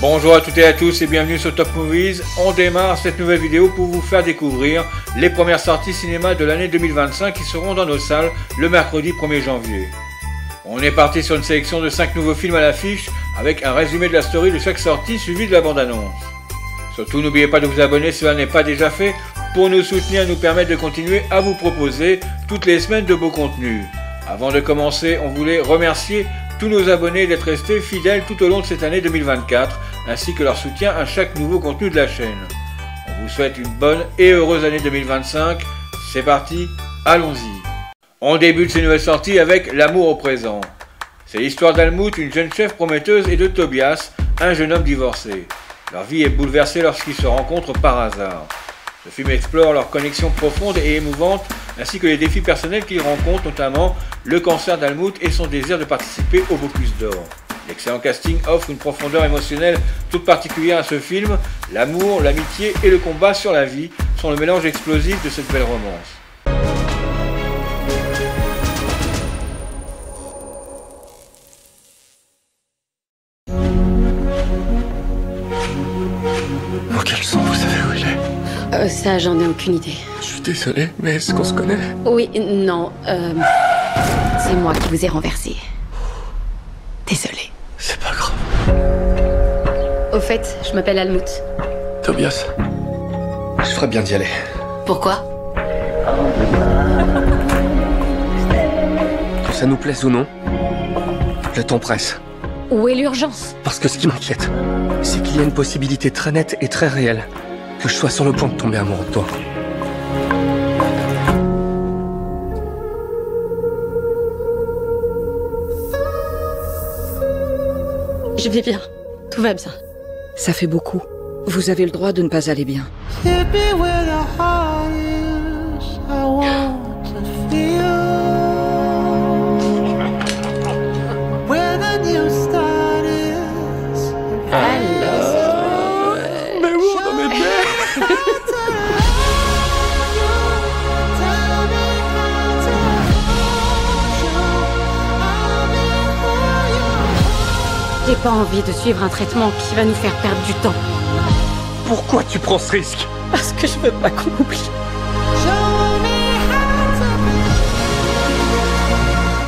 Bonjour à toutes et à tous et bienvenue sur Top Movies. On démarre cette nouvelle vidéo pour vous faire découvrir les premières sorties cinéma de l'année 2025 qui seront dans nos salles le mercredi 1er janvier. On est parti sur une sélection de 5 nouveaux films à l'affiche avec un résumé de la story de chaque sortie suivi de la bande-annonce. Surtout n'oubliez pas de vous abonner si cela n'est pas déjà fait pour nous soutenir et nous permettre de continuer à vous proposer toutes les semaines de beaux contenus. Avant de commencer, on voulait remercier tous nos abonnés d'être restés fidèles tout au long de cette année 2024, ainsi que leur soutien à chaque nouveau contenu de la chaîne. On vous souhaite une bonne et heureuse année 2025. C'est parti, allons-y. On débute ces nouvelles sorties avec L'amour au présent. C'est l'histoire d'Almut, une jeune chef prometteuse, et de Tobias, un jeune homme divorcé. Leur vie est bouleversée lorsqu'ils se rencontrent par hasard. Ce film explore leur connexion profonde et émouvante, ainsi que les défis personnels qu'ils rencontrent, notamment le cancer d'Almut et son désir de participer au Bocuse d'Or. L'excellent casting offre une profondeur émotionnelle toute particulière à ce film. L'amour, l'amitié et le combat sur la vie sont le mélange explosif de cette belle romance. Oh, quel sang, vous savez où il est? Ça, j'en ai aucune idée. Je suis désolé, mais est-ce qu'on se connaît? Oui, non, c'est moi qui vous ai renversé. Désolée. C'est pas grave. Au fait, je m'appelle Almut. Tobias, je ferais bien d'y aller. Pourquoi? Que ça nous plaise ou non, le temps presse. Où est l'urgence? Parce que ce qui m'inquiète, c'est qu'il y a une possibilité très nette et très réelle que je sois sur le point de tomber amoureux de toi. Je vais bien. Tout va bien. Ça fait beaucoup. Vous avez le droit de ne pas aller bien. Mais où on en était? J'ai pas envie de suivre un traitement qui va nous faire perdre du temps. Pourquoi tu prends ce risque? Parce que je veux pas qu'on oublie.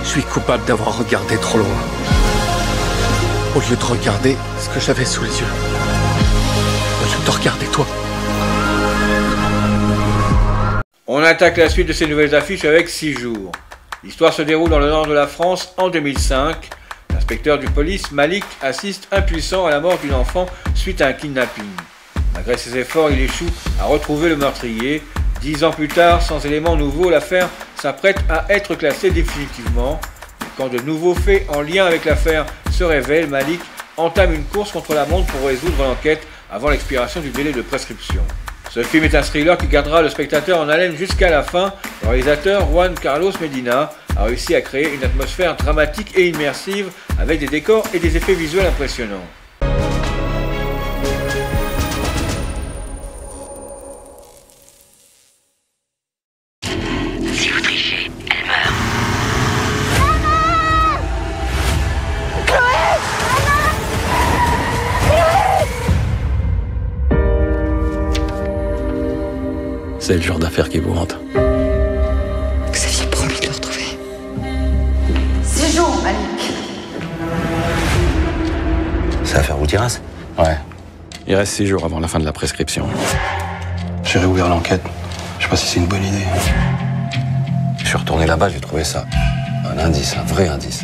Je suis coupable d'avoir regardé trop loin. Au lieu de regarder ce que j'avais sous les yeux. Au lieu de regarder toi. On attaque la suite de ces nouvelles affiches avec 6 jours. L'histoire se déroule dans le nord de la France en 2005. L'inspecteur du police, Malik, assiste impuissant à la mort d'une enfant suite à un kidnapping. Malgré ses efforts, il échoue à retrouver le meurtrier. 10 ans plus tard, sans éléments nouveaux, l'affaire s'apprête à être classée définitivement. Quand de nouveaux faits en lien avec l'affaire se révèlent, Malik entame une course contre la montre pour résoudre l'enquête avant l'expiration du délai de prescription. Ce film est un thriller qui gardera le spectateur en haleine jusqu'à la fin. Le réalisateur Juan Carlos Medina a réussi à créer une atmosphère dramatique et immersive avec des décors et des effets visuels impressionnants. Si vous trichez, elle meurt. C'est le genre d'affaire qui vous hante. Vous aviez promis de le retrouver. C'est jour, Malik. Ça va faire Boutiras? Ouais. Il reste 6 jours avant la fin de la prescription. J'ai réouvert l'enquête. Je sais pas si c'est une bonne idée. Je suis retourné là-bas, j'ai trouvé ça. Un indice, un vrai indice.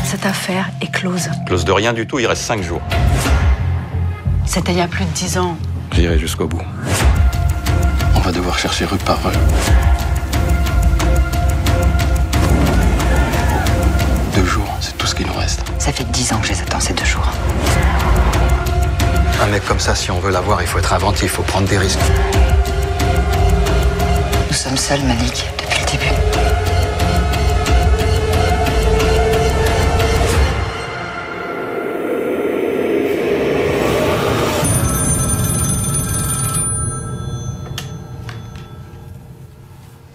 Cette affaire est close. Close de rien du tout, il reste 5 jours. C'était il y a plus de 10 ans. J'irai jusqu'au bout. On va devoir chercher rue par rue. 2 jours, c'est tout ce qu'il nous reste. Ça fait 10 ans que je les attends, ces 2 jours. Un mec comme ça, si on veut l'avoir, il faut être inventif, il faut prendre des risques. Nous sommes seuls, Malik, depuis le début.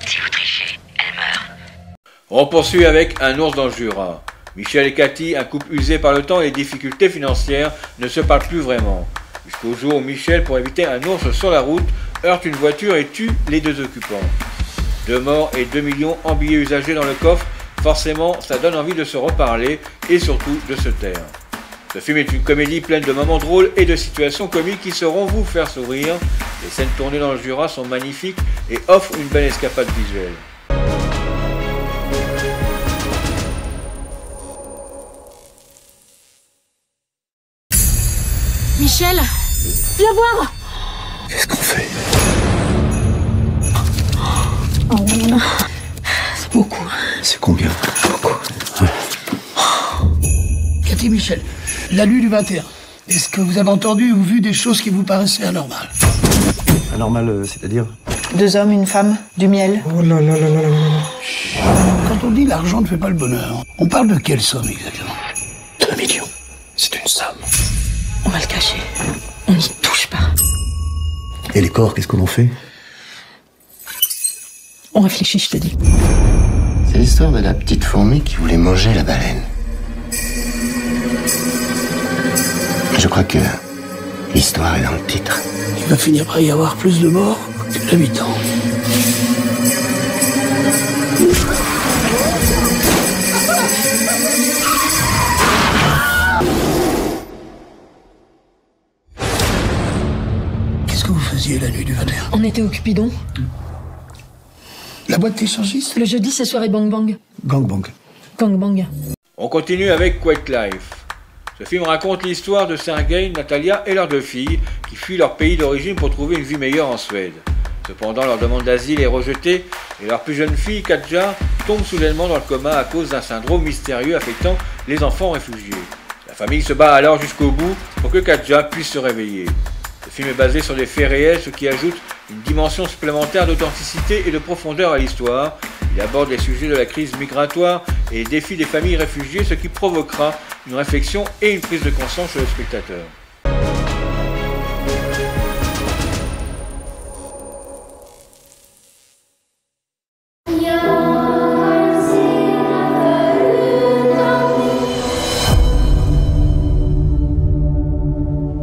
Si vous trichez, elle meurt. On poursuit avec Un ours dans le Jura. Michel et Cathy, un couple usé par le temps et les difficultés financières, ne se parlent plus vraiment. Jusqu'au jour où Michel, pour éviter un ours sur la route, heurte une voiture et tue les deux occupants. 2 morts et 2 millions en billets usagés dans le coffre, forcément ça donne envie de se reparler et surtout de se taire. Ce film est une comédie pleine de moments drôles et de situations comiques qui sauront vous faire sourire. Les scènes tournées dans le Jura sont magnifiques et offrent une belle escapade visuelle. Michel, viens voir. Qu'est-ce qu'on fait? Oh non, c'est beaucoup. C'est combien? Beaucoup. Ouais. Cathy, Michel, la nuit du 21. Est-ce que vous avez entendu ou vu des choses qui vous paraissaient anormales? Anormal, c'est-à-dire? 2 hommes, une femme, du miel. Oh là là là là là là. Quand on dit l'argent ne fait pas le bonheur, on parle de quelle somme exactement? 2 millions. C'est une somme. On va le cacher. On n'y touche pas. Et les corps, qu'est-ce qu'on en fait? On réfléchit, je te dis. C'est l'histoire de la petite fourmi qui voulait manger la baleine. Je crois que l'histoire est dans le titre. Il va finir par y avoir plus de morts que d'habitants. Qu'est-ce que vous faisiez la nuit du 21? On était au Cupidon. La boîte échangiste? Le jeudi, c'est soirée Bang Bang. Gangbang. Gangbang. On continue avec Quiet Life. Ce film raconte l'histoire de Sergei, Natalia et leurs 2 filles qui fuient leur pays d'origine pour trouver une vie meilleure en Suède. Cependant, leur demande d'asile est rejetée et leur plus jeune fille, Katja, tombe soudainement dans le coma à cause d'un syndrome mystérieux affectant les enfants réfugiés. La famille se bat alors jusqu'au bout pour que Katja puisse se réveiller. Le film est basé sur des faits réels, ce qui ajoute une dimension supplémentaire d'authenticité et de profondeur à l'histoire. Il aborde les sujets de la crise migratoire et les défis des familles réfugiées, ce qui provoquera une réflexion et une prise de conscience chez le spectateur.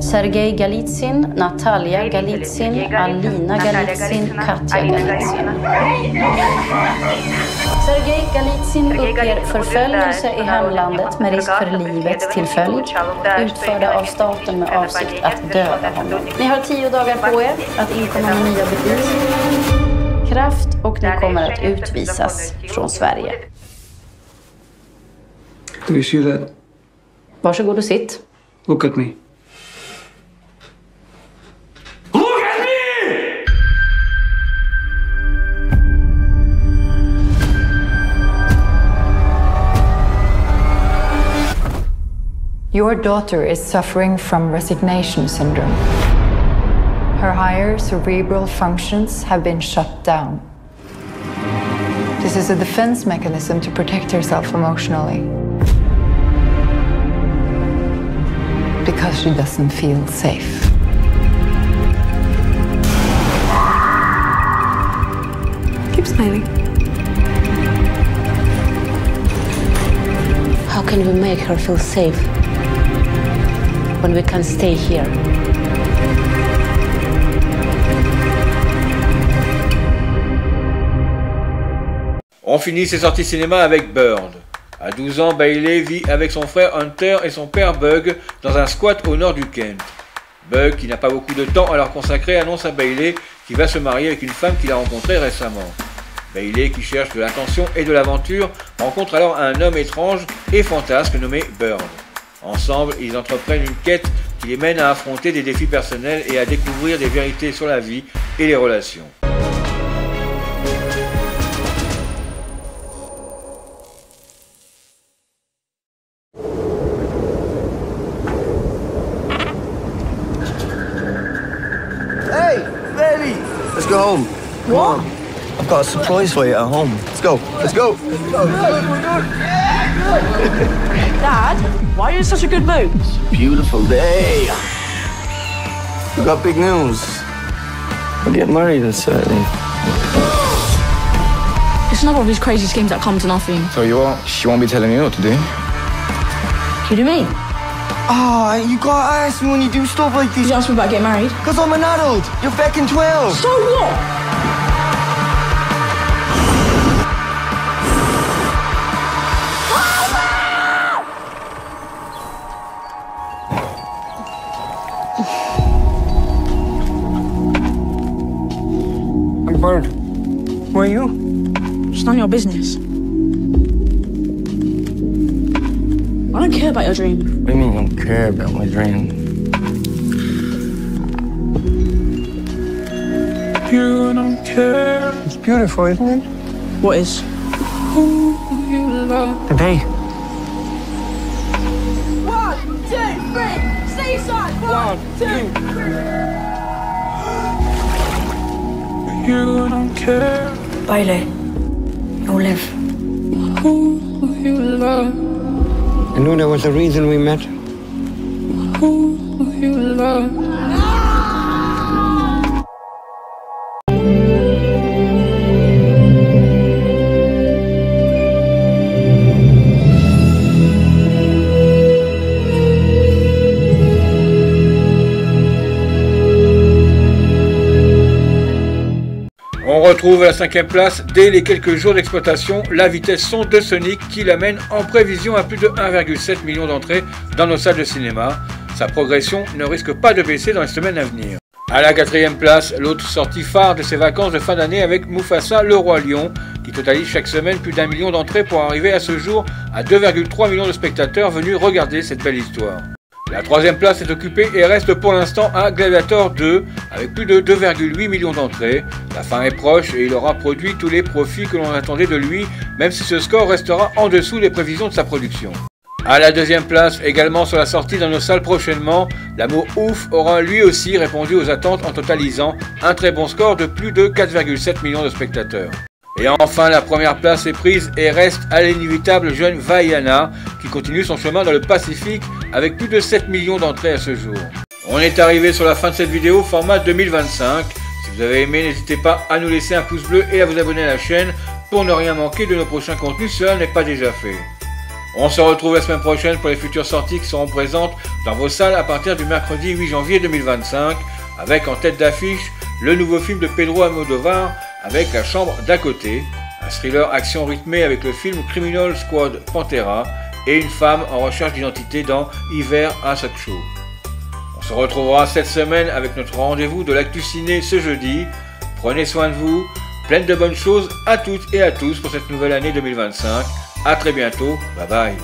Sergei Galizin, Natalia Galizin, Alina Galizin, Katja Galizin. Sergei Galizin uppger förföljelse i hemlandet med risk för livet till följd, utförda av staten med avsikt att döda honom. Ni har 10 dagar på er att inkomma med nya bevis, kraft och ni kommer att utvisas från Sverige. Do you see that? Varsågod och sitt. Look at me. Your daughter is suffering from resignation syndrome. Her higher cerebral functions have been shut down. This is a defense mechanism to protect herself emotionally. Because she doesn't feel safe. Keep smiling. How can we make her feel safe when we can stay here? On finit ses sorties cinéma avec Bird. À 12 ans, Bailey vit avec son frère Hunter et son père Bug dans un squat au nord du Kent. Bug, qui n'a pas beaucoup de temps à leur consacrer, annonce à Bailey qu'il va se marier avec une femme qu'il a rencontrée récemment. Bailey, qui cherche de l'attention et de l'aventure, rencontre alors un homme étrange et fantasque nommé Bird. Ensemble, ils entreprennent une quête qui les mène à affronter des défis personnels et à découvrir des vérités sur la vie et les relations. Hey, baby! Let's go home. Come on. I've got a surprise for you at home. Let's go. Let's go. Dad, why are you in such a good mood? It's a beautiful day. We got big news. We're getting married on Saturday. It's another one of these crazy schemes that come to nothing. So you won't be telling me what to do? What do you mean? Ah, you gotta ask me when you do stuff like this. You asked me about getting married. Cause I'm an adult. You're fucking 12. So what? I'm burned. Where are you? It's none of your business. I don't care about your dream. What do you mean you don't care about my dream? You don't care. It's beautiful, isn't it? What is? Who you love. The bay. 1, 2, 3, seaside. 1, 2, 3. You don't care. Bailey, you'll live. Who you love. I knew there was a reason we met. Who you love. On retrouve à la 5e place, dès les quelques jours d'exploitation, la vitesse son de Sonic qui l'amène en prévision à plus de 1,7 million d'entrées dans nos salles de cinéma. Sa progression ne risque pas de baisser dans les semaines à venir. À la 4e place, l'autre sortie phare de ses vacances de fin d'année avec Mufasa le Roi Lion, qui totalise chaque semaine plus d'1 million d'entrées pour arriver à ce jour à 2,3 millions de spectateurs venus regarder cette belle histoire. La 3e place est occupée et reste pour l'instant à Gladiator 2 avec plus de 2,8 millions d'entrées. La fin est proche et il aura produit tous les profits que l'on attendait de lui, même si ce score restera en dessous des prévisions de sa production. À la 2e place, également sur la sortie dans nos salles prochainement, L'amour ouf aura lui aussi répondu aux attentes en totalisant un très bon score de plus de 4,7 millions de spectateurs. Et enfin, la première place est prise et reste à l'inévitable jeune Vaiana qui continue son chemin dans le Pacifique avec plus de 7 millions d'entrées à ce jour. On est arrivé sur la fin de cette vidéo format 2025. Si vous avez aimé, n'hésitez pas à nous laisser un pouce bleu et à vous abonner à la chaîne pour ne rien manquer de nos prochains contenus si cela n'est pas déjà fait. On se retrouve la semaine prochaine pour les futures sorties qui seront présentes dans vos salles à partir du mercredi 8 janvier 2025 avec en tête d'affiche le nouveau film de Pedro Almodóvar avec La chambre d'à côté, un thriller action rythmé avec le film Criminal Squad Pantera et une femme en recherche d'identité dans Hiver à Show. On se retrouvera cette semaine avec notre rendez-vous de l'actu ciné ce jeudi. Prenez soin de vous, plein de bonnes choses à toutes et à tous pour cette nouvelle année 2025. A très bientôt, bye bye.